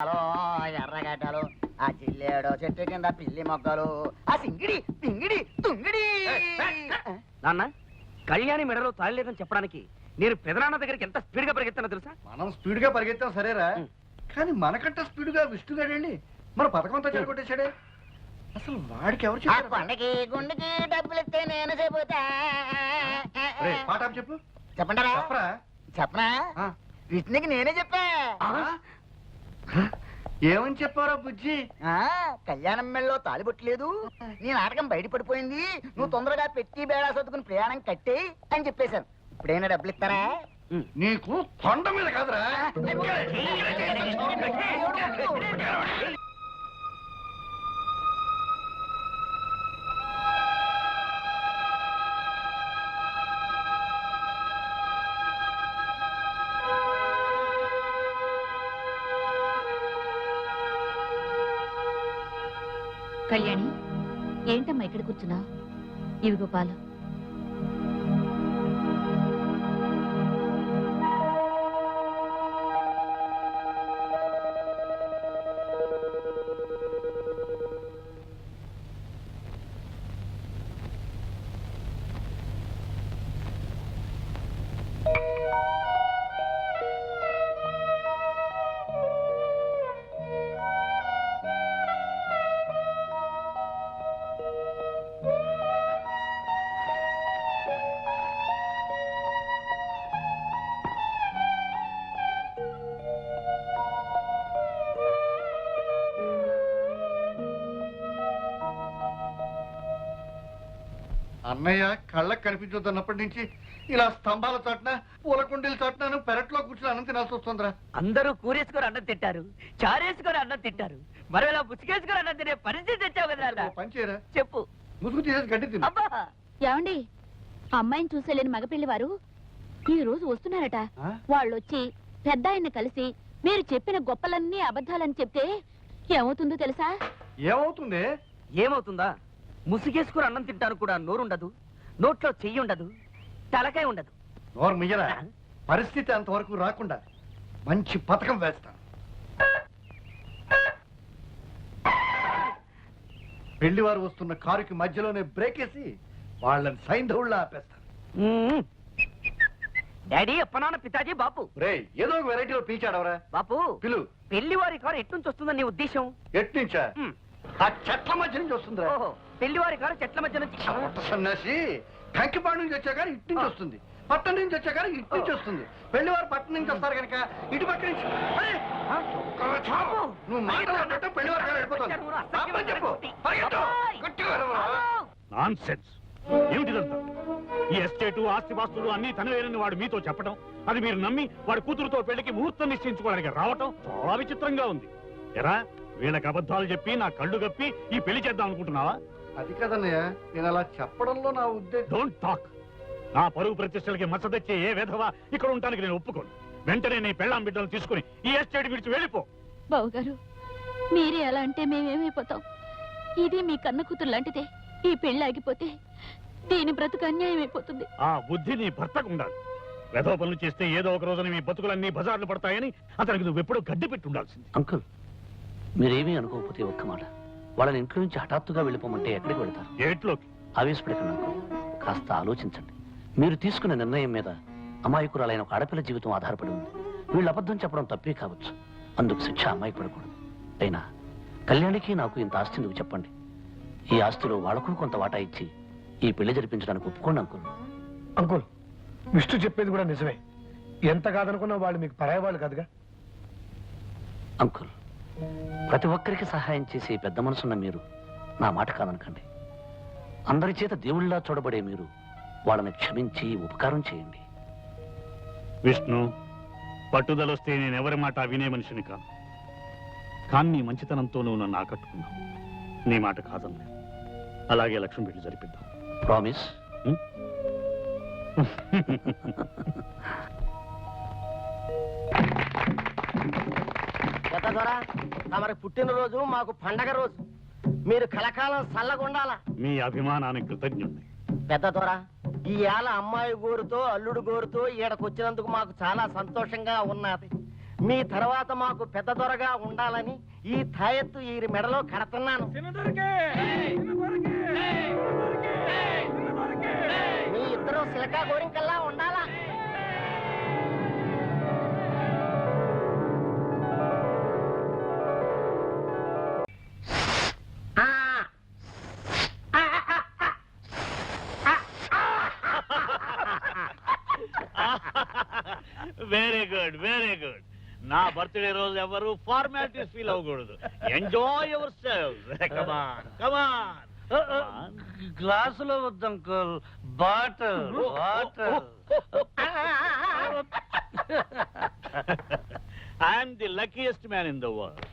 ఎర్రగడ్డలు, ఆ జిల్లేడు చెట్టు కింద పిల్లి మొగ్గలు, ఆ సింగిడి పింగిడి తుంగిడి. నాన్న, కళ్యాణి మెడలో తాళలేదని చెప్పడానికి నేను పెదనాన్న దగ్గరికి ఎంత స్పీడ్ గా పరిగెత్తానో తెలుసా? మనం స్పీడ్ గా పరిగెత్తాం సరేరా, కానీ మనకంటే స్పీడ్ గా విష్ణుగాడండి మన పథకంతో చెడగొట్టేశాడే. అసలు వాడికి ఎవరు చెప్పారు? కొండకి గుండెకి డబ్బులు ఇస్తే నేను చెబుతా. పాట చెప్పు. చెప్పంటారా? చెప్పరా. చెప్పనా? విష్ణుకి నేనే చెప్పా. ఏమని చెప్పారా బుజ్జి? కళ్యాణం మెళ్ళలో తాలిబొట్టలేదు, నీ నాటకం బయటపడిపోయింది, నువ్వు తొందరగా పెట్టి బేడా సర్దుకుని ప్రయాణం కట్టే అని చెప్పేశాను. ఇప్పుడైనా డబ్బులు ఇస్తారా? నీకు కొండ మీద కాదురా. కళ్యాణి, ఏంటమ్మా ఇక్కడ కూర్చున్నా? ఇవిగో పాలు. అన్నయ్య కళ్ళకు కనిపించొద్దన్నప్పటి నుంచి ఇలా స్తంభాల చోటన పూలకుండీల చోటన పెరట్లో కూర్చుని అన్నం తినాల్సి వస్తుందిరా. అందరూ కూరేసుకొని అన్నం తింటారు, చారేసుకొని అన్నం తింటారు, మరి ఇలా ముసుగేసుకొని అన్నం తినే పరిస్థితి తెచ్చావు కదా. పని చేయరా, చెప్పు. ముసుగు తీసేసి గడ్డి తిను. ఏమండి, అమ్మాయిని చూసేలేని మగపిల్లి వారు ఈ రోజు వస్తున్నారట. వాళ్ళొచ్చి పెద్ద ఆయన కలిసి మీరు చెప్పిన గొప్పలన్నీ అబద్ధాలని చెప్తే ఏమవుతుందో తెలుసా? ఏమవుతుంది? ఏమవుతుందా? ముసుగేసుకుని అన్నం తింటారు కూడా నోరుండదు, నోట్లో చెయ్యి ఉండదు, తలకాయ ఉండదు. నోరు మియ్యరా. పరిస్థితి అంతవరకు రాకుండా మంచి పథకం వేస్తాను. పెళ్లి వారు వస్తున్న కారుకి మధ్యలోనే బ్రేక్ వేసి వాళ్ళని సైంధవుళ్ళ ఆపేస్తాను. డాడీ, అప్పనాన్న, పితాజీ, బాపు. రే, ఏదో ఒక వెరైటీలో పీచాడవరా. బాపు, పిలు. పెళ్లి వారి కారు ఎట్నుంచి వస్తుందని నీ ఉద్దేశం? ఎట్నుంచా? ఆ చెట్ల మధ్య నుంచి వస్తుందిరా. పెళ్లి వారి కారు చెట్ల మధ్య నుంచి. సన్యాసి, కంకిపాడు నుంచి వచ్చా కానీ ఇటు నుంచి వస్తుంది, పట్టణం నుంచి వచ్చా కానీ ఇటు నుంచి వస్తుంది. పెళ్లి వారు పట్టణం నుంచి వస్తారు కనుక ఇటు పక్క నుంచి. నువ్వు మాట్లాడినట్టు పెళ్లి వారు వెళ్ళిపోతుంది. చెప్పు. నాన్సెన్స్. ఏమిటిదంతా? ఈ ఎస్టేటు, ఆస్తిపాస్తులు అన్ని తనవేనని వాడు మీతో చెప్పడం, అది మీరు నమ్మి వాడి కూతురుతో పెళ్లికి ముహూర్తం నిశ్చయించుకోవడానికి రావటం చాలా విచిత్రంగా ఉంది. ఎరా, వీళ్ళకి అబద్ధాలు చెప్పి నా కళ్ళు కప్పి ఈ పెళ్లి చేద్దాం అనుకుంటున్నావా? అది కదన్నయ్య, నేను అలా చెప్పడంలో నా ఉద్దేశం. Don't talk. నా పరువు ప్రతిష్టలకి మచ్చ తెచ్చే ఏ విధవా ఇక్కడ ఉండటానికి నేను ఒప్పుకోను. వెంటనే నీ పెళ్ళాం బిడ్డలు తీసుకుని ఈ ఎస్టేట్ విడిచి వెళ్ళిపో. బావుగారు, మీరే అలా అంటే మేమేమైపోతాం? ఇది మీ కన్న కూతురు లాంటిదే. ఈ పెళ్లి ఆగిపోతే దీని బ్రతుకు అన్యాయం అయిపోతుంది. ఆ బుద్ధి నీ భర్తకు ఉండాలి. వెధవ పనులు చేస్తే ఏదో ఒక రోజున మీ బతుకులన్నీ బజార్లు పడతాయని అతనికి నువ్వెప్పుడూ గడ్డి పెట్టి ఉండాల్సింది. అంకుల్, మీరేమీ అనుకోకపోతే ఒక్క మాట, వాళ్ళని ఇంట్లో నుంచి హఠాత్తుగా వెళ్ళిపోమంటే ఎక్కడికి వెళ్తారు? ఏట్లోకి. ఆవేశపడకండి అంకుల్, కాస్త ఆలోచించండి. మీరు తీసుకున్న నిర్ణయం మీద అమాయకురాలైన ఒక ఆడపిల్ల జీవితం ఆధారపడి ఉంది. వీళ్ళు అబద్ధం చెప్పడం తప్పే కావచ్చు, అందుకు శిక్ష అమ్మాయి పడకూడదు. అయినా కళ్యాణికి నాకు ఇంత ఆస్తి నువ్వు చెప్పండి. ఈ ఆస్తిలో వాళ్ళకు కొంత వాటా ఇచ్చి ఈ పెళ్లి జరిపించడానికి ఒప్పుకోండి అంకుల్. అంకుల్, విష్ణు చెప్పేది కూడా నిజమే. ఎంత కాదనుకున్నా వాళ్ళు మీకు పరాయి వాళ్ళు కాదుగా. అంకుల్, ప్రతి ఒక్కరికి సహాయం చేసే పెద్ద మనసున్న మీరు నా మాట కాదనకండి. అందరి చేత దేవుళ్ళలా చూడబడే మీరు వాళ్ళని క్షమించి ఉపకారం చేయండి. విష్ణు, పట్టుదలొస్తే నేనెవరి మాట వినే మనిషిని కాను. కానీ నీ మంచితనంతో నువ్వు నన్ను ఆకట్టుకున్నావు. నీ మాట కాదన్నా. అలాగే లక్ష్మి పెళ్లి జరిపిద్దాం. ప్రామిస్? తమరి పుట్టినరోజు మాకు పండగ రోజు. మీరు కలకాలం చల్లగుండాలా. మీ అభిమానానికి కృతజ్ఞుణ్ణి. పెద్ద దొర, ఈ ఏళ అమ్మాయి గోరుతో అల్లుడు గోరుతో ఈడకొచ్చినందుకు మాకు చాలా సంతోషంగా ఉన్నది. మీ తర్వాత మాకు పెద్ద దొరగా ఉండాలని ఈ తాయెత్తు ఈ మెడలో కడుతున్నాను. మీ ఇద్దరు సిలకా గోరింకల్లా ఉండాలా? Very good, very good. నా బర్త్డే రోజు ఎవరు ఫార్మాలిటీస్ ఫీల్ అవ్వకూడదు. Enjoy yourself. Come on come on. గ్లాసులో వద్దు uncle, bottle water. I'm the luckiest man in the world.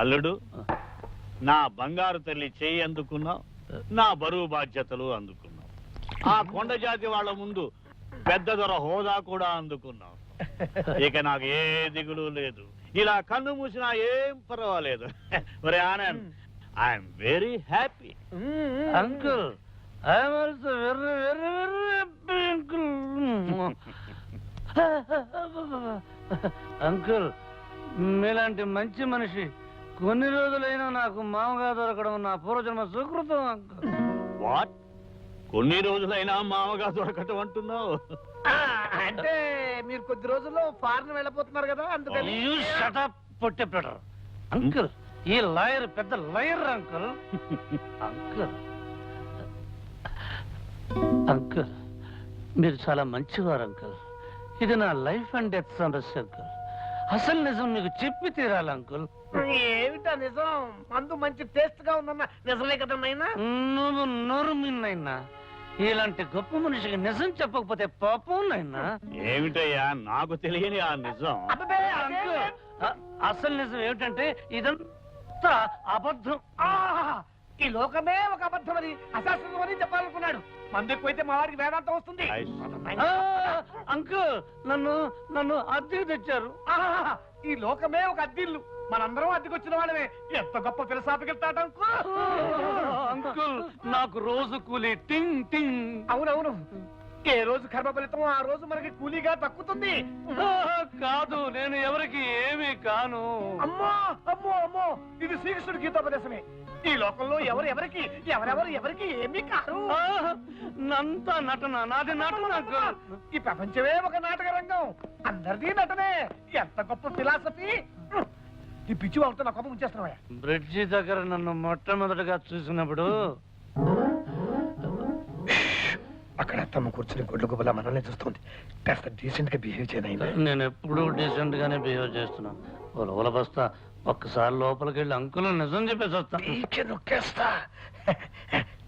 అల్లుడు, నా బంగారు తల్లి చెయ్యి అందుకున్నావు, నా బరువు బాధ్యతలు అందుకున్నావు. ఆ కొండ జాతి వాళ్ళ ముందు పెద్ద దొర హోదా కూడా అందుకున్నావు. ఇక నాకు ఏ దిగులు లేదు. ఇలా కన్ను మూసినా ఏం పర్వాలేదు. మరి Anand, I'm very happy. Uncle, I'm also very very very happy uncle. Uncle, మీలాంటి మంచి మనిషి కొన్ని రోజులైనా నాకు మామగా దొరకడం నా పూర్వజన్మ సుకృతం అంకుల్. వాట్? కొన్ని రోజులైనా మామగా దొరకటం అంటున్నావు? అంటే మీరు కొద్ది రోజుల్లో ఫారెన్ వెళ్ళిపోతున్నారు కదా, అందుకని. You shut up, పొట్టెప్పెటర్. అంకుల్, ఈ లాయర్ పెద్ద లాయర్ అంకుల్. అంకుల్ అంకుల్, మీరు చాలా మంచివారు అంకుల్. ఇది నా లైఫ్ అండ్ డెత్ సమస్య అంకుల్. అసలు నిజం మీకు చెప్పి తీరాలి అంకుల్. ఏమిటా నిజం? మందు మంచి టేస్ట్ గా ఉందన్న నిజమే కదా నైనా? నువ్వు నోరు మిన్నైనా ఇలాంటి గొప్ప మనిషికి నిజం చెప్పకపోతే పాపం నైనా. ఏమిటయ్యా నాకు తెలియని ఆ నిజం? అంకుల్, అసలు నిజం ఏమిటంటే ఇదంతా అబద్ధం. ఈ లోకమే ఒక అబద్ధం అని అశాస్త్రం అని చెప్పాలనుకున్నాడు. మందు ఎక్కువైతే మా వారికి వేదాంతం వస్తుంది. అంకుల్, నన్ను నన్ను అద్దెకు తెచ్చారు. ఈ లోకమే ఒక అద్దిల్లు, మనందరం అద్దెకొచ్చిన వాళ్ళమే. ఎంత గొప్ప ఫిలసాఫికల్ థాట్ అంకుల్, నాకు రోజు కూలి టింగ్ టింగ్. అవునవును, ఏ రోజు కర్మ ఫలితం ఆ రోజు మనకి కూలీగా దక్కుతుంది. కాదు, నేను ఎవరికి ఏమీ కాను. అమ్మో అమ్మో అమ్మో, ఇది శ్రీకృష్ణుడి గీతోపదేశమే. ఈ లోకంలో ఎవరెవరికి ఎవరెవరికి ఏమీ కాదు. నంతా నటన, నాది నటన అంకుల్. ఈ ప్రపంచమే ఒక నాటక రంగం, అందరిది నటనే. ఎంత గొప్ప ఫిలాసఫీ. ఈ పిచ్చి వాళ్ళతో నా కోపం ఉంచేస్తున్నావా? బ్రిడ్జి దగ్గర నన్ను మొట్టమొదటిగా చూసినప్పుడు అక్కడ తమ కూర్చుని గుడ్ల గుబలా మనల్ని చూస్తుంది. కాస్త డీసెంట్ గా బిహేవ్ చేయనైనా. నేను ఎప్పుడూ డీసెంట్ గానే బిహేవ్ చేస్తున్నాను. ఓల బస్తా ఒక్కసారి లోపలికి వెళ్ళి అంకుల్ నిజం చెప్పేసి వస్తా. నొక్కేస్తా.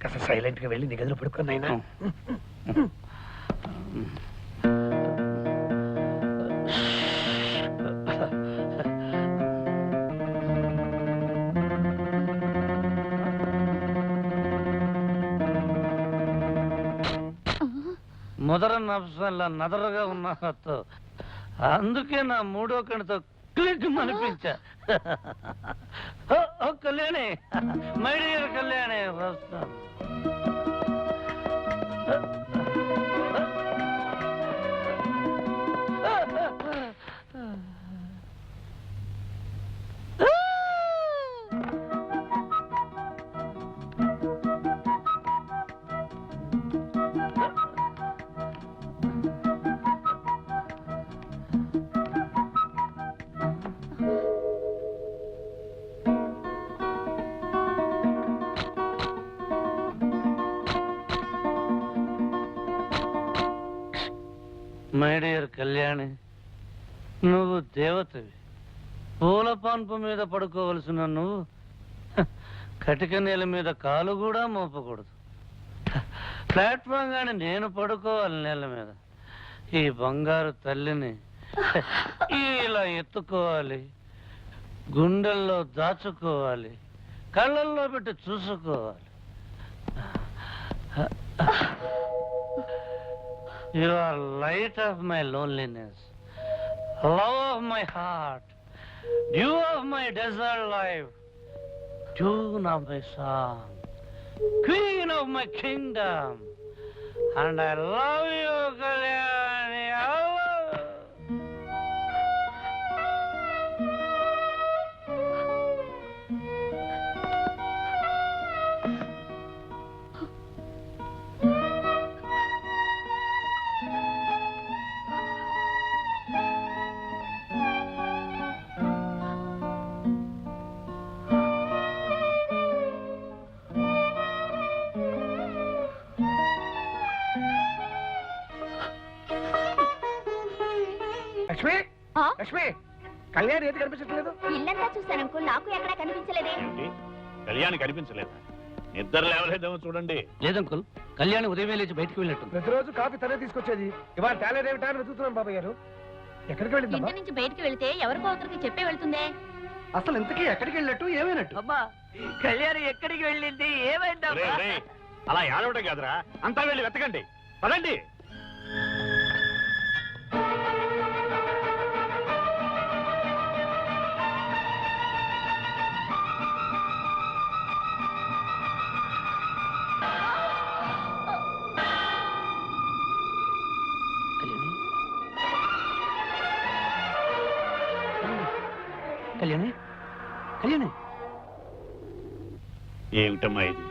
కాస్త సైలెంట్ గా వెళ్ళి నీ గదిలో పడుకున్నాయినా. మొదర నఫ్సల్లా నదరగా ఉన్న అందుకే నా మూడో కణితో క్లిక్ అనిపించా. కళ్యాణి, మై డియర్ కళ్యాణి, వస్తాను. మై డియర్ కళ్యాణి, నువ్వు దేవతవి. పూల పాన్పు మీద పడుకోవలసిన నువ్వు కటిక నేల మీద కాలు కూడా మోపకూడదు. ప్లాట్ఫామ్ గాని నేను పడుకోవాలి నేల మీద. ఈ బంగారు తల్లిని ఇలా ఎత్తుకోవాలి, గుండెల్లో దాచుకోవాలి, కళ్ళల్లో పెట్టి చూసుకోవాలి. You are light of my loneliness, love of my heart, dew of my desert life, tune of my song, queen of my kingdom, and I love you, Kalyani. I love you. Lakshmi Kalyan ఏది కనిపించట్లేదు. ఇల్లంతా చూశాను uncle, నాకు ఎక్కడా కనిపించలేదే. ఏమిటి కళ్యాణి కనిపించలేదా? నిద్ర లేవలేదేమో చూడండి. లేదంకుల్, కళ్యాణి ఉదయమే లేచి బయటికి వెళ్ళినట్టుంది. ప్రతిరోజు కాఫీ తనే తీసుకొచ్చేది. ఇవాళ టాలెంట్ ఏమిటా అని వెతుకుతున్నాం బాబాయ్ గారు. ఎక్కడికి వెళ్ళిందమ్మా? ఇంటి నుంచి బయటికి వెళ్తే ఎవరికో ఒకరికి చెప్పే వెళ్తుందే. అసలు ఇంతకీ ఎక్కడికి వెళ్ళినట్టు ఏమైనట్టు? అమ్మా కళ్యాణి ఎక్కడికి వెళ్ళింది, ఏమైందమ్మా? ఒరేయ్, ఒరేయ్, అలా ఏడవటం కాదురా, అంతా వెళ్ళి వెతకండి. పదండి. కళ్యాణి, కళ్యాణి, ఏమిటమ్మా ఇది?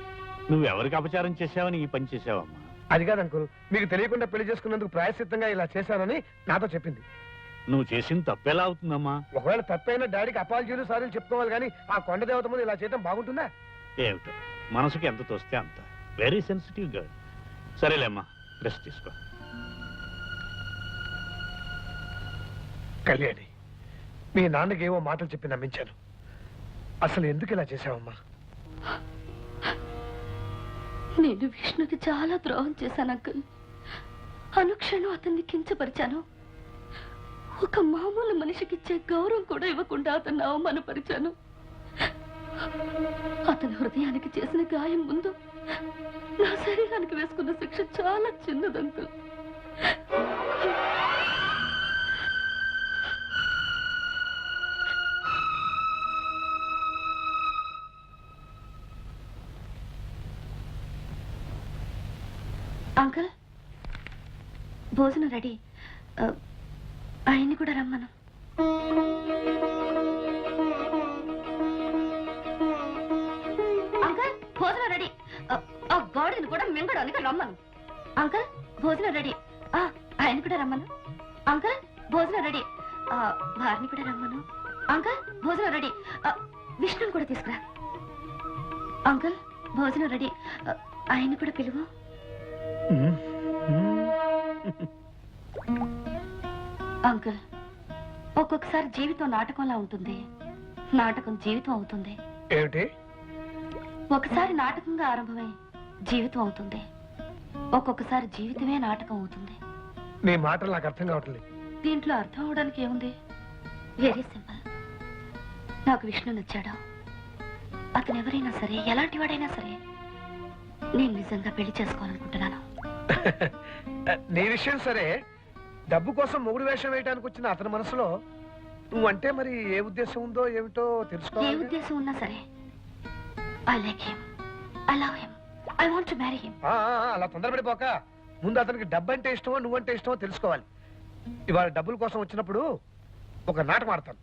నువ్వెవరికి అపచారం చేసావని ఈ పని చేసావమ్మా? అది కాదు అంకుల్, మీకు తెలియకుండా పెళ్లి చేసుకున్నందుకు ప్రాయశ్చిత్తంగా ఇలా చేశానని నాతో చెప్పింది. నువ్వు చేసిన తప్పెలా అవుతుందమ్మా? ఒకవేళ తప్పైనా డాడీకి అపాలజీలు సారీలు చెప్పుకోవాలి కానీ ఆ కొండ దేవత ముందు ఇలా చేయడం బాగుంటుందా? ఏమిటో మనసుకి ఎంత తోస్తే అంత. Very sensitive girl. సరేలేమ్మా, రెస్ట్ తీసుకో. కళ్యాణి, మీ నాన్నకి ఏవో మాటలు చెప్పి నమ్మించాను. అసలు ఎందుకు ఇలా చేశావమ్మా? నేను విష్ణుకి చాలా ద్రోహం చేశాను అంకుల్. అనుక్షణం అతన్ని కించపరిచాను. ఒక మామూలు మనిషికి ఇచ్చే గౌరవం కూడా ఇవ్వకుండా అతన్ని అవమానపరిచాను. అతని హృదయానికి చేసిన గాయం ముందు నా శరీరానికి వేసుకున్న శిక్ష చాలా చిన్నది అంకుల్. అంకుల్, భోజనం రెడీ. ఆయన్ని కూడా రమ్మను. అంకుల్, భోజనం రెడీ. ఆ గాడిని కూడా మింగడానికి రమ్మను. అంకుల్, భోజనం రెడీ. ఆయన కూడా రమ్మను. అంకుల్, భోజనం రెడీ. వారిని కూడా రమ్మను. అంకుల్, భోజనం రెడీ. విష్ణుని కూడా తీసుకురా. అంకుల్, భోజనం రెడీ. ఆయన్ని కూడా పిలువు. అంకుల్, ఒక్కొక్కసారి జీవితం నాటకంలా ఉంటుంది, నాటకం జీవితం అవుతుంది. ఏమిటి? ఒకసారి నాటకంగా ఆరంభమై జీవితం అవుతుంది, ఒక్కొక్కసారి జీవితమే నాటకం అవుతుంది. నీ మాటలు నాకు అర్థం కావట్లేదు. దీంట్లో అర్థం అవడానికి ఏముంది? Very simple. నాకు విష్ణు నచ్చాడు. అతను ఎవరైనా సరే, ఎలాంటి వాడైనా సరే, నేను నిజంగా పెళ్లి చేసుకోవాలనుకుంటున్నాను. నీ విషయం సరే, డబ్బు కోసం మొగుడు వేషం వేయడానికి వచ్చిన అతని మనసులో నువ్వంటే మరి ఏ ఉద్దేశం ఉందో ఏమిటో ఏ తెలుసుకోవాలి. ఉద్దేశం ఉన్నా సరే, I like him, I love him, I want to marry him. అలా తొందరపడిపోక ముందు అతనికి డబ్బు అంటే ఇష్టమో నువ్వంటే ఇష్టమో తెలుసుకోవాలి. ఇవాళ డబ్బుల కోసం వచ్చినప్పుడు ఒక నాటకం ఆడతాను.